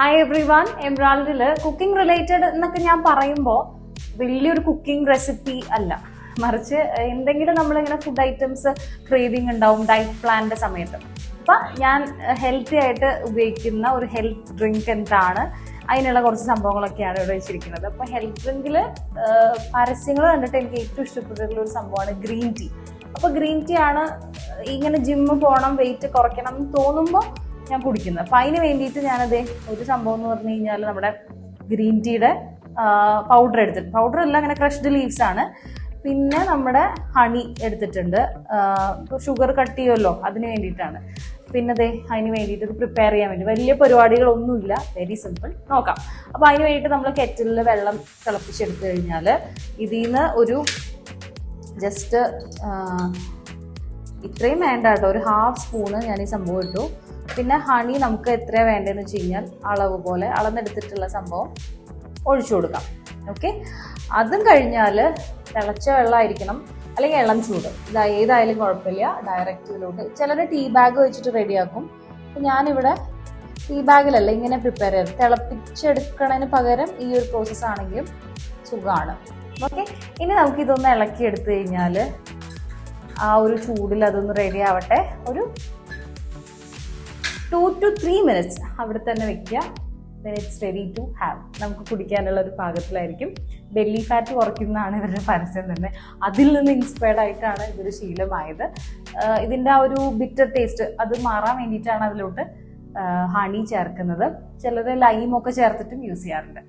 Hi everyone. എംറാൾഡിൽ cooking related എന്നൊക്കെ ഞാൻ പറയുമ്പോൾ വലിയൊരു കുക്കിംഗ് റെസിപ്പി അല്ല, മറിച്ച് എന്തെങ്കിലും നമ്മളിങ്ങനെ ഫുഡ് ഐറ്റംസ് ക്രേവിങ് ഉണ്ടാവും ഡയറ്റ് പ്ലാനിൻ്റെ സമയത്ത്. അപ്പം ഞാൻ ഹെൽത്തി ആയിട്ട് ഉപയോഗിക്കുന്ന ഒരു ഹെൽത്ത് ഡ്രിങ്ക് എന്താണ്, അതിനുള്ള കുറച്ച് സംഭവങ്ങളൊക്കെയാണ് ഇവിടെ വെച്ചിരിക്കുന്നത്. അപ്പോൾ ഹെൽത്ത് ഡ്രിങ്കിൽ പരസ്യങ്ങൾ കണ്ടിട്ട് എനിക്ക് ഏറ്റവും ഇഷ്ടപ്പെട്ടിട്ടുള്ള ഒരു സംഭവമാണ് ഗ്രീൻ ടീ. അപ്പോൾ ഗ്രീൻ ടീ ആണ് ഇങ്ങനെ ജിമ്മ് പോകണം, വെയിറ്റ് കുറയ്ക്കണം എന്ന് തോന്നുമ്പോൾ ഞാൻ കുടിക്കുന്നത്. അപ്പം അതിന് വേണ്ടിയിട്ട് ഞാനത് ഒരു സംഭവം എന്ന് പറഞ്ഞു കഴിഞ്ഞാൽ നമ്മുടെ ഗ്രീൻ ടീയുടെ പൗഡർ എടുത്തിട്ട്, പൗഡർ എല്ലാം അങ്ങനെ ക്രഷ്ഡ് ലീവ്സ് ആണ്. പിന്നെ നമ്മുടെ ഹണി എടുത്തിട്ടുണ്ട്, ഇപ്പോൾ ഷുഗർ കട്ട് ചെയ്യുമല്ലോ അതിന് വേണ്ടിയിട്ടാണ്. പിന്നെ അതിന് വേണ്ടിയിട്ട് ഇത് പ്രിപ്പയർ ചെയ്യാൻ വേണ്ടി വലിയ പരിപാടികളൊന്നുമില്ല, വെരി സിമ്പിൾ. നോക്കാം. അപ്പോൾ അതിന് വേണ്ടിയിട്ട് നമ്മൾ കെറ്റിലിൽ വെള്ളം തിളപ്പിച്ചെടുത്തു കഴിഞ്ഞാൽ ഇതിൽ നിന്ന് ഒരു ജസ്റ്റ് ഇത്രയും വേണ്ട കേട്ടോ, ഒരു ഹാഫ് സ്പൂണ് ഞാൻ ഈ സംഭവം ഇട്ടു. പിന്നെ ഹണി നമുക്ക് എത്രയാണ് വേണ്ടതെന്ന് വെച്ച് കഴിഞ്ഞാൽ അളവ് പോലെ അളന്നെടുത്തിട്ടുള്ള സംഭവം ഒഴിച്ചു കൊടുക്കാം. ഓക്കെ, അതും കഴിഞ്ഞാൽ തിളച്ച വെള്ളമായിരിക്കണം, അല്ലെങ്കിൽ ഇളം ചൂട്, ഏതായാലും കുഴപ്പമില്ല. ഡയറക്റ്റ് ഇതിലോട്ട് ചിലർ ടീ ബാഗ് വെച്ചിട്ട് റെഡിയാക്കും. അപ്പം ഞാനിവിടെ ടീ ബാഗിലല്ല ഇങ്ങനെ പ്രിപ്പയർ ചെയ്ത് തിളപ്പിച്ചെടുക്കണതിന് പകരം ഈ ഒരു പ്രോസസ്സ് ആണെങ്കിലും സുഖമാണ്. ഓക്കെ, ഇനി നമുക്കിതൊന്ന് ഇളക്കി എടുത്തു കഴിഞ്ഞാൽ ആ ഒരു ചൂടിൽ അതൊന്ന് റെഡി ആവട്ടെ. ഒരു 2 to 3 minutes അവിടെ തന്നെ വെക്കുക. then it's ready to have. നമുക്ക് കുടിക്കാനുള്ള ഒരു പാകത്തിലായിരിക്കും. ബെല്ലി ഫാറ്റ് കുറയ്ക്കുന്നതാണ് ഇവരുടെ പരസ്യം തന്നെ, അതിൽ നിന്ന് ഇൻസ്പയർഡ് ആയിട്ടാണ് ഇതൊരു ശീലമായത്. ഇതിൻ്റെ ആ ഒരു ബിറ്റർ ടേസ്റ്റ് അത് മാറാൻ വേണ്ടിയിട്ടാണ് അതിലോട്ട് ഹണി ചേർക്കുന്നത്. ചിലർ ലൈമൊക്കെ ചേർത്തിട്ടും യൂസ് ചെയ്യാറുണ്ട്.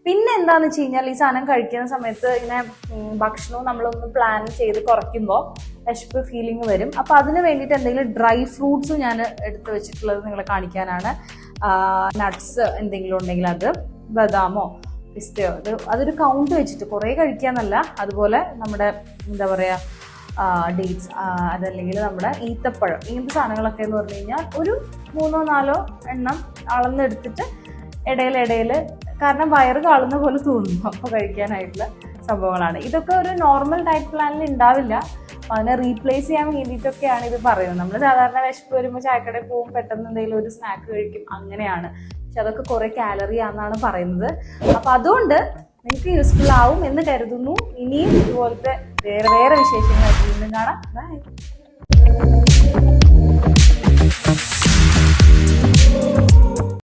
പിന്നെ എന്താണെന്ന് വെച്ച് കഴിഞ്ഞാൽ ഈ സാധനം കഴിക്കുന്ന സമയത്ത് ഇങ്ങനെ ഭക്ഷണവും നമ്മളൊന്ന് പ്ലാൻ ചെയ്ത് കുറയ്ക്കുമ്പോൾ വിശപ്പ് ഫീലിംഗ് വരും. അപ്പോൾ അതിന് വേണ്ടിയിട്ട് എന്തെങ്കിലും ഡ്രൈ ഫ്രൂട്ട്സ് ഞാൻ എടുത്ത് വെച്ചിട്ടുള്ളത് നിങ്ങളെ കാണിക്കാനാണ്. നട്ട്സ് എന്തെങ്കിലും ഉണ്ടെങ്കിൽ അത്, ബദാമോ പിസ്തയോ, അതൊരു കൗണ്ട് വെച്ചിട്ട് കുറേ കഴിക്കാന്നല്ല. അതുപോലെ നമ്മുടെ എന്താ പറയുക ഡേറ്റ്സ്, അതല്ലെങ്കിൽ നമ്മുടെ ഈത്തപ്പഴം, ഇങ്ങനത്തെ സാധനങ്ങളൊക്കെ എന്ന് പറഞ്ഞു കഴിഞ്ഞാൽ ഒരു 3-4 എണ്ണം അളന്നെടുത്തിട്ട് ഇടയിൽ, കാരണം വയറ് കാളുന്ന പോലെ തോന്നും അപ്പോൾ കഴിക്കാനായിട്ടുള്ള സംഭവങ്ങളാണ്. ഇതൊക്കെ ഒരു നോർമൽ ഡയറ്റ് പ്ലാനിൽ ഉണ്ടാവില്ല. അതിനെ റീപ്ലേസ് ചെയ്യാൻ വേണ്ടിയിട്ടൊക്കെയാണ് ഇത് പറയുന്നത്. നമ്മൾ സാധാരണ വിശപ്പ് വരുമ്പോൾ ചായക്കടയിൽ പോകും, പെട്ടെന്ന് എന്തെങ്കിലും ഒരു സ്നാക്ക് കഴിക്കും, അങ്ങനെയാണ്. പക്ഷെ അതൊക്കെ കുറേ കാലറി ആണെന്നാണ് പറയുന്നത്. അപ്പം അതുകൊണ്ട് നിങ്ങൾക്ക് യൂസ്ഫുൾ ആവും എന്ന് കരുതുന്നു. ഇനിയും ഇതുപോലത്തെ വേറെ വിശേഷങ്ങൾ വീണ്ടും കാണാം. ബൈ.